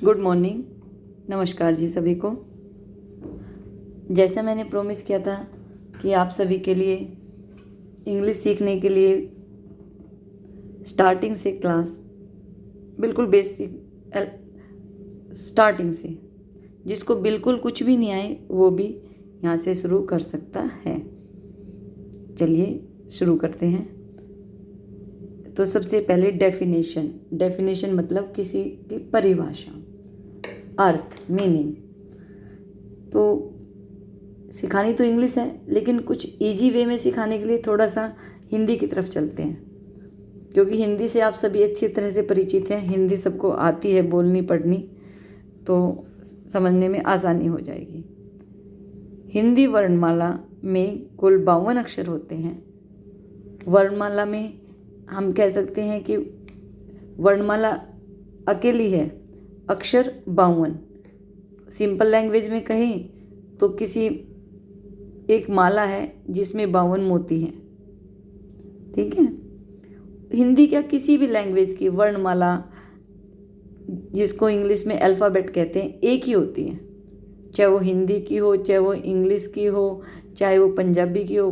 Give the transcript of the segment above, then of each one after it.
Good morning, नमस्कार जी सभी को। जैसा मैंने प्रॉमिस किया था कि आप सभी के लिए इंग्लिश सीखने के लिए स्टार्टिंग से क्लास, बिल्कुल बेसिक स्टार्टिंग से, जिसको बिल्कुल कुछ भी नहीं आए वो भी यहाँ से शुरू कर सकता है। चलिए शुरू करते हैं। तो सबसे पहले डेफिनेशन मतलब किसी की परिभाषा, अर्थ, मीनिंग। तो सिखानी तो इंग्लिश है, लेकिन कुछ इजी वे में सिखाने के लिए थोड़ा सा हिंदी की तरफ चलते हैं, क्योंकि हिंदी से आप सभी अच्छी तरह से परिचित हैं। हिंदी सबको आती है बोलनी पढ़नी, तो समझने में आसानी हो जाएगी। हिंदी वर्णमाला में कुल 52 अक्षर होते हैं। वर्णमाला में हम कह सकते हैं कि वर्णमाला अकेली है, अक्षर 52। सिंपल लैंग्वेज में कहें तो किसी एक माला है जिसमें 52 मोती हैं। ठीक है। हिंदी क्या, किसी भी लैंग्वेज की वर्णमाला, जिसको इंग्लिश में अल्फ़ाबेट कहते हैं, एक ही होती है। चाहे वो हिंदी की हो, चाहे वो इंग्लिश की हो, चाहे वो पंजाबी की हो,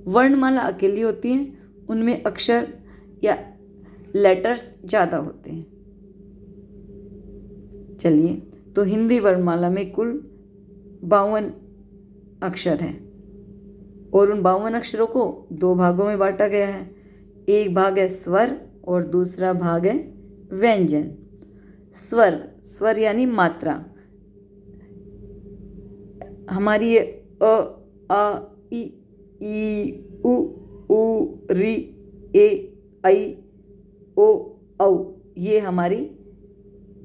वर्णमाला अकेली होती है। उनमें अक्षर या लेटर्स ज़्यादा होते हैं। चलिए, तो हिंदी वर्णमाला में कुल 52 अक्षर हैं और उन 52 अक्षरों को 2 भागों में बांटा गया है। एक भाग है स्वर और दूसरा भाग है व्यंजन। स्वर यानी मात्रा। हमारी ये अ, आ, ई, उ, ऋ, ए, ऐ, ओ, औ, ये हमारी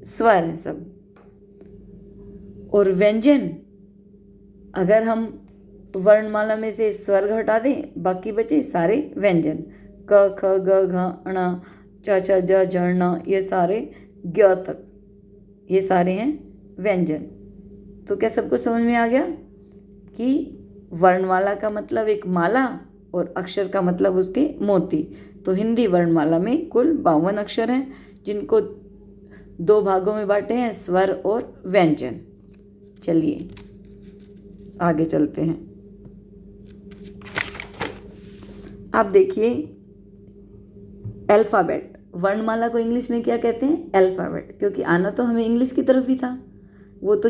स्वर है सब। और व्यंजन, अगर हम वर्णमाला में से स्वर हटा दें, बाकी बचे सारे व्यंजन। क, ख, ग, घ, ण, च, छ, ज, झ, ण, ये सारे ज्ञ तक, ये सारे हैं व्यंजन। तो क्या सबको समझ में आ गया कि वर्णमाला का मतलब एक माला और अक्षर का मतलब उसके मोती। तो हिंदी वर्णमाला में कुल 52 अक्षर हैं, जिनको 2 भागों में बांटे हैं, स्वर और व्यंजन। चलिए आगे चलते हैं। आप देखिए, अल्फ़ाबेट, वर्णमाला को इंग्लिश में क्या कहते हैं? अल्फ़ाबेट, क्योंकि आना तो हमें इंग्लिश की तरफ ही था। वो तो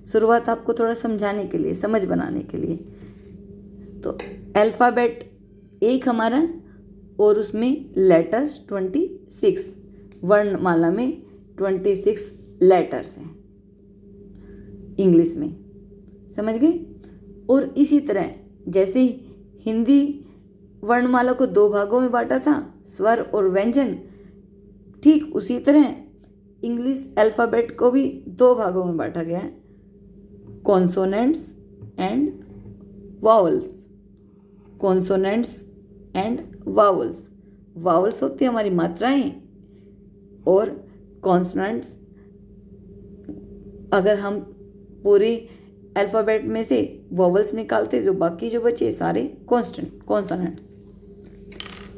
शुरुआत आपको थोड़ा समझाने के लिए, समझ बनाने के लिए। तो अल्फ़ाबेट एक हमारा, और उसमें लेटर्स 26, वर्णमाला में 26 लेटर्स हैं इंग्लिश में। समझ गए? और इसी तरह जैसे हिंदी वर्णमाला को 2 भागों में बांटा था, स्वर और व्यंजन, ठीक उसी तरह इंग्लिश अल्फ़ाबेट को भी 2 भागों में बांटा गया है, consonants and vowels. Consonants and vowels. Vowels होती है हमारी मात्राएं, और कॉन्सोनेंट्स, अगर हम पूरे अल्फ़ाबेट में से वावल्स निकालते, जो बाकी जो बचे सारे कॉन्सोनेंट्स।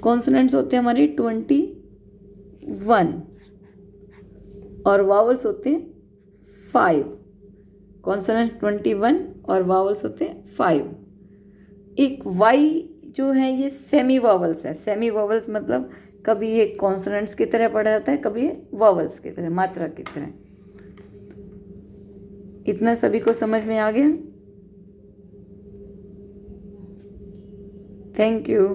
कॉन्सोनेंट्स होते हैं हमारे 21 और वावल्स होते हैं 5। कॉन्सोनेंट 21 और वावल्स होते हैं 5। एक वाई जो है ये सेमी वावल्स है। सेमी वावल्स मतलब कभी ये कॉन्सोनेंट्स की तरह पढ़ा जाता है, कभी ये वावल्स की तरह, मात्रा की तरह। इतना सभी को समझ में आ गया? Thank you.